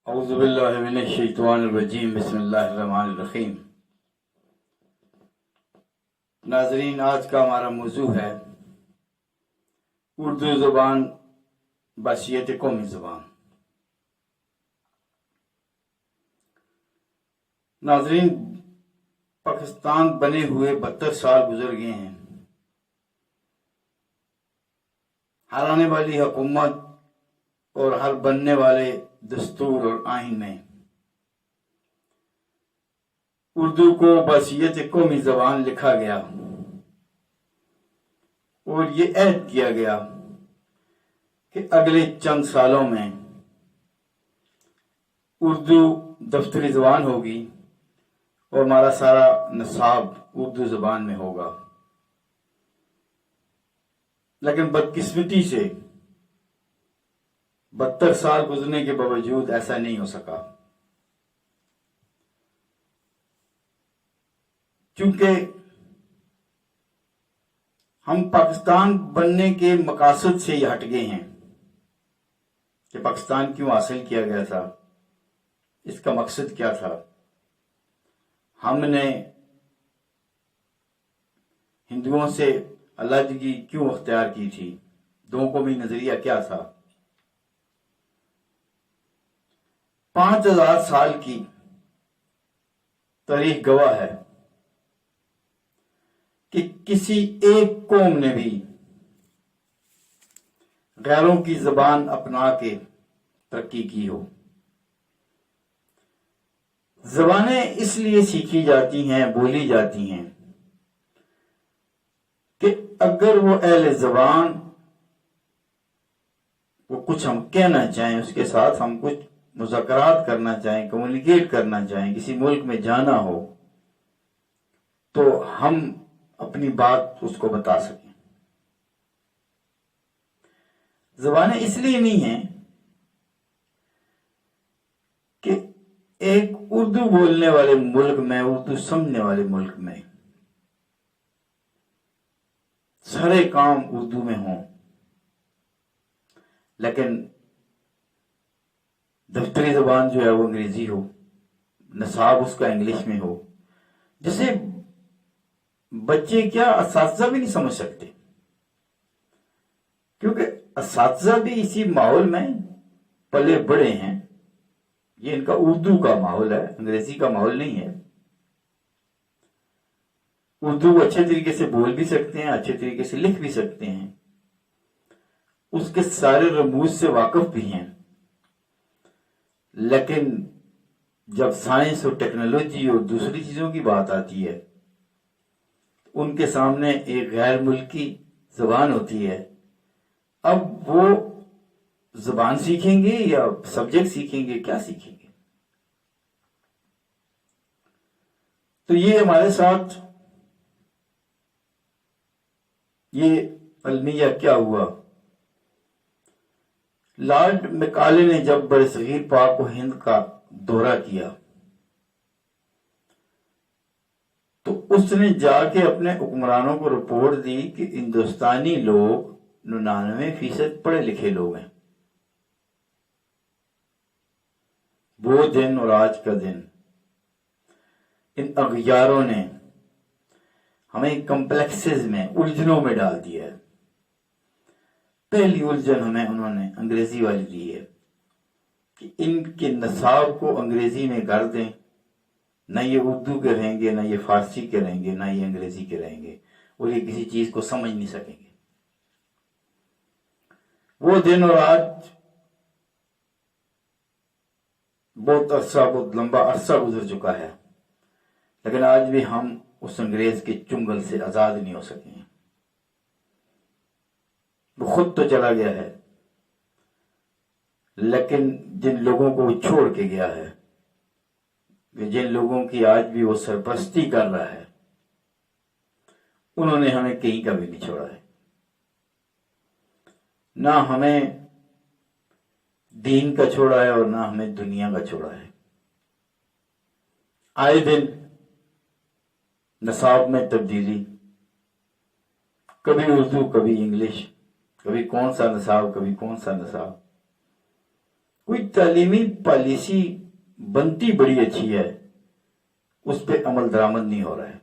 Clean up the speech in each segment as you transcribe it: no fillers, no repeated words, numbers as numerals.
اعوذ باللہ من الشیطان الرجیم، بسم اللہ الرحمن الرحیم۔ ناظرین، آج کا ہمارا موضوع ہے اردو زبان بحیثیت قومی زبان۔ ناظرین، پاکستان بنے ہوئے 72 سال گزر گئے ہیں۔ ہر آنے والی حکومت اور ہر بننے والے دستور اور آئین میں اردو کو بحیثیت قومی زبان لکھا گیا اور یہ عہد کیا گیا کہ اگلے چند سالوں میں اردو دفتری زبان ہوگی اور ہمارا سارا نصاب اردو زبان میں ہوگا۔ لیکن بدقسمتی سے 72 سال گزرنے کے باوجود ایسا نہیں ہو سکا، چونکہ ہم پاکستان بننے کے مقاصد سے یہ ہٹ گئے ہیں کہ پاکستان کیوں حاصل کیا گیا تھا، اس کا مقصد کیا تھا، ہم نے ہندوؤں سے علیحدگی کیوں اختیار کی تھی، دو قومی نظریہ کیا تھا۔ 5000 سال کی تاریخ گواہ ہے کہ کسی ایک قوم نے بھی غیروں کی زبان اپنا کے ترقی کی ہو۔ زبانیں اس لیے سیکھی جاتی ہیں، بولی جاتی ہیں کہ اگر وہ اہل زبان وہ کچھ ہم کہنا چاہیں، اس کے ساتھ ہم کچھ مذاکرات کرنا چاہیں، کمیونیکیٹ کرنا چاہیں، کسی ملک میں جانا ہو تو ہم اپنی بات اس کو بتا سکیں۔ زبانیں اس لیے نہیں ہیں کہ ایک اردو بولنے والے ملک میں، اردو سمجھنے والے ملک میں سارے کام اردو میں ہوں، لیکن دفتری زبان جو ہے وہ انگریزی ہو، نصاب اس کا انگلش میں ہو، جسے بچے کیا اساتذہ بھی نہیں سمجھ سکتے، کیونکہ اساتذہ بھی اسی ماحول میں پلے بڑے ہیں۔ یہ ان کا اردو کا ماحول ہے، انگریزی کا ماحول نہیں ہے۔ اردو اچھے طریقے سے بول بھی سکتے ہیں، اچھے طریقے سے لکھ بھی سکتے ہیں، اس کے سارے رموز سے واقف بھی ہیں، لیکن جب سائنس اور ٹیکنالوجی اور دوسری چیزوں کی بات آتی ہے، ان کے سامنے ایک غیر ملکی زبان ہوتی ہے۔ اب وہ زبان سیکھیں گے یا سبجیکٹ سیکھیں گے، کیا سیکھیں گے؟ تو یہ ہمارے ساتھ یہ المیہ کیا ہوا؟ لارڈ میکالے نے جب برصغیر پاک و ہند کا دورہ کیا تو اس نے جا کے اپنے حکمرانوں کو رپورٹ دی کہ ہندوستانی لوگ 99% پڑھے لکھے لوگ ہیں۔ وہ دن اور آج کا دن ان اغیاروں نے ہمیں کمپلیکسز میں، الجھنوں میں ڈال دیا ہے۔ پہلی الجھن ہمیں انہوں نے انگریزی والی دی ہے کہ ان کے نصاب کو انگریزی میں کر دیں، نہ یہ اردو کے رہیں گے، نہ یہ فارسی کے رہیں گے، نہ یہ انگریزی کے رہیں گے، اور یہ کسی چیز کو سمجھ نہیں سکیں گے۔ وہ دن اور آج بہت لمبا عرصہ گزر چکا ہے، لیکن آج بھی ہم اس انگریز کے چنگل سے آزاد نہیں ہو سکے ہیں۔ وہ خود تو چلا گیا ہے، لیکن جن لوگوں کو وہ چھوڑ کے گیا ہے، جن لوگوں کی آج بھی وہ سرپرستی کر رہا ہے، انہوں نے ہمیں کہیں کا بھی نہیں چھوڑا ہے۔ نہ ہمیں دین کا چھوڑا ہے اور نہ ہمیں دنیا کا چھوڑا ہے۔ آئے دن نصاب میں تبدیلی، کبھی اردو، کبھی انگلش، کبھی کون سا نصاب، کبھی کون سا نصاب۔ کوئی تعلیمی پالیسی بنتی بڑی اچھی ہے، اس پہ عمل درآمد نہیں ہو رہا ہے.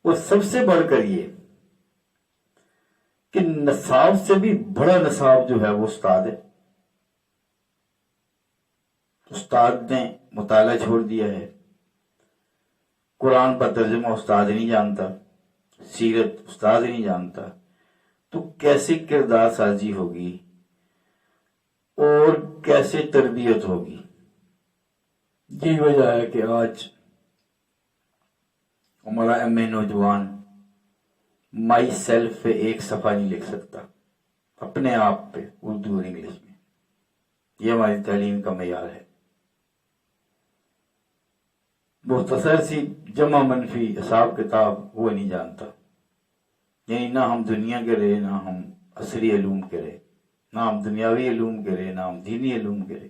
اور سب سے بڑھ کر یہ کہ نصاب سے بھی بڑا نصاب جو ہے وہ استاد ہے. استاد نے مطالعہ چھوڑ دیا ہے، قرآن کا ترجمہ استاد نہیں جانتا، سیرت استاد نہیں جانتا، تو کیسے کردار سازی ہوگی اور کیسے تربیت ہوگی؟ یہی وجہ ہے کہ آج ہمارا ایم نوجوان مائی سیلف پہ ایک صفحہ نہیں لکھ سکتا، اپنے آپ پہ، اردو اور انگلش میں. یہ ہماری تعلیم کا معیار ہے. مختصر سی جمع منفی حساب کتاب وہ نہیں جانتا. یعنی نہ ہم دنیا کے رہے، نہ ہم عصری علوم کے رہے، نہ ہم دنیاوی علوم کے رہے، نہ ہم دینی علوم کے رہے.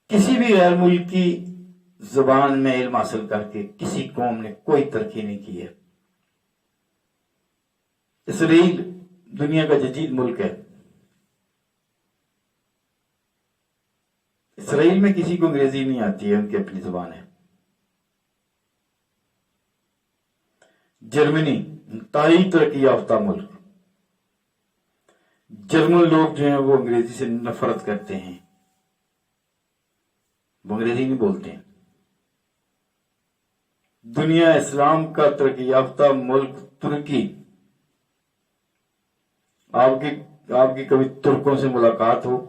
کسی بھی غیر ملکی زبان میں علم حاصل کر کے کسی قوم نے کوئی ترقی نہیں کی ہے. اسرائیل دنیا کا جدید ملک ہے. اسرائیل میں کسی کو انگریزی نہیں آتی ہے، ان کی اپنی زبان ہے. جرمنی انتہائی ترقی یافتہ ملک، جرمن لوگ جو ہیں وہ انگریزی سے نفرت کرتے ہیں، وہ انگریزی نہیں بولتے ہیں. دنیا اسلام کا ترقی یافتہ ملک ترکی، آپ کی کبھی ترکوں سے ملاقات ہو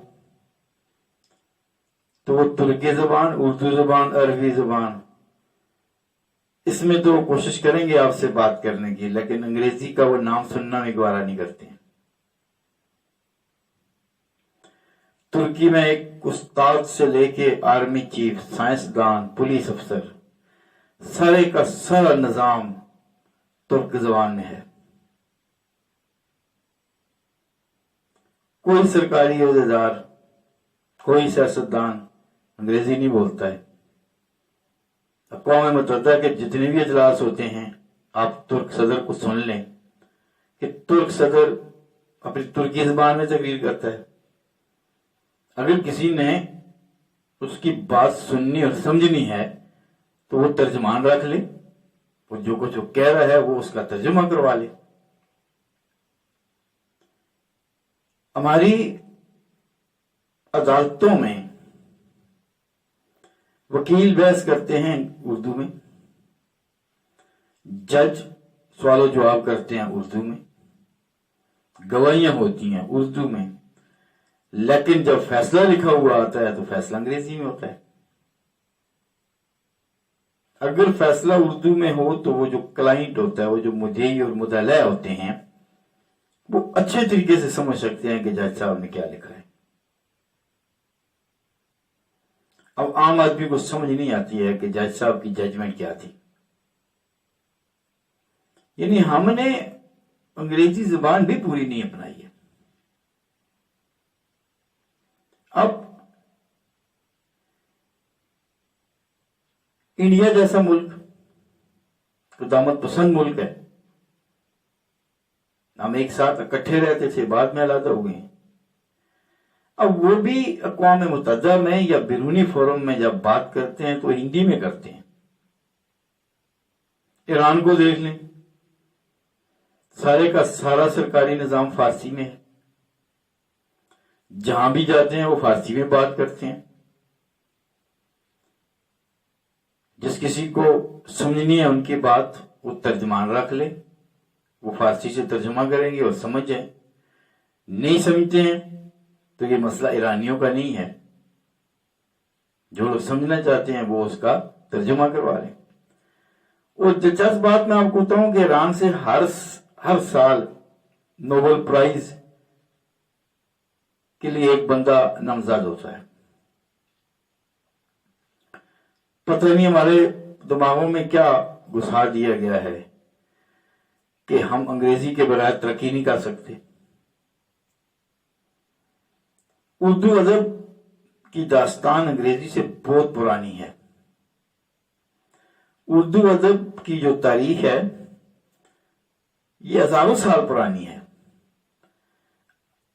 تو وہ ترکی زبان، اردو زبان، عربی زبان، اس میں تو کوشش کریں گے آپ سے بات کرنے کی، لیکن انگریزی کا وہ نام سننا میں گوارا نہیں کرتے ہیں. ترکی میں ایک استاد سے لے کے آرمی چیف، سائنسدان، پولیس افسر، سارے کا سارا نظام ترک زبان میں ہے. کوئی سرکاری عہدیدار، کوئی سیاستدان انگریزی نہیں بولتا ہے. اقوام متحدہ کے جتنے بھی اجلاس ہوتے ہیں، آپ ترک صدر کو سن لیں کہ ترک صدر اپنی ترکی زبان میں تقریر کرتا ہے. اگر کسی نے اس کی بات سننی اور سمجھنی ہے تو وہ ترجمان رکھ لے، وہ جو کچھ وہ کہہ رہا ہے وہ اس کا ترجمہ کروا لے. ہماری عدالتوں میں وکیل بحث کرتے ہیں اردو میں، جج سوال و جواب کرتے ہیں اردو میں، گواہیاں ہوتی ہیں اردو میں، لیکن جب فیصلہ لکھا ہوا آتا ہے تو فیصلہ انگریزی میں ہوتا ہے. اگر فیصلہ اردو میں ہو تو وہ جو کلائنٹ ہوتا ہے، وہ جو مدعی اور مدعی ہوتے ہیں، وہ اچھے طریقے سے سمجھ سکتے ہیں کہ جج صاحب نے کیا لکھا ہے. اب عام آدمی کو سمجھ نہیں آتی ہے کہ جج صاحب کی ججمنٹ کیا تھی. یعنی ہم نے انگریزی زبان بھی پوری نہیں اپنائی ہے. اب انڈیا جیسا ملک قدامت پسند ملک ہے، ہم ایک ساتھ اکٹھے رہتے تھے، بعد میں علیحدہ ہو گئے ہیں. اب وہ بھی اقوام متحدہ میں یا بیرونی فورم میں جب بات کرتے ہیں تو ہندی میں کرتے ہیں. ایران کو دیکھ لیں، سارے کا سارا سرکاری نظام فارسی میں ہے، جہاں بھی جاتے ہیں وہ فارسی میں بات کرتے ہیں. جس کسی کو سمجھنی ہے ان کی بات، وہ ترجمان رکھ لے، وہ فارسی سے ترجمہ کریں گے اور سمجھ جائیں. نہیں سمجھتے ہیں تو یہ مسئلہ ایرانیوں کا نہیں ہے، جو لوگ سمجھنا چاہتے ہیں وہ اس کا ترجمہ کروا لیں. اور دلچسپ بات میں آپ کو بتاؤں کہ ایران سے ہر سال نوبل پرائز کے لیے ایک بندہ نامزد ہوتا ہے. پتہ نہیں ہمارے دماغوں میں کیا گھسا دیا گیا ہے کہ ہم انگریزی کے بغیر ترقی نہیں کر سکتے. اردو ادب کی داستان انگریزی سے بہت پرانی ہے. اردو ادب کی جو تاریخ ہے یہ ہزاروں سال پرانی ہے.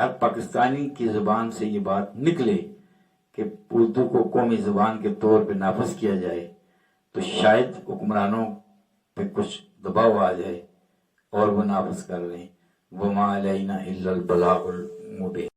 ہر پاکستانی کی زبان سے یہ بات نکلے کہ اردو کو قومی زبان کے طور پہ نافذ کیا جائے تو شاید حکمرانوں پہ کچھ دباؤ آ جائے اور وہ نافذ کر لیں. وما علینا الا البلاغ المبین.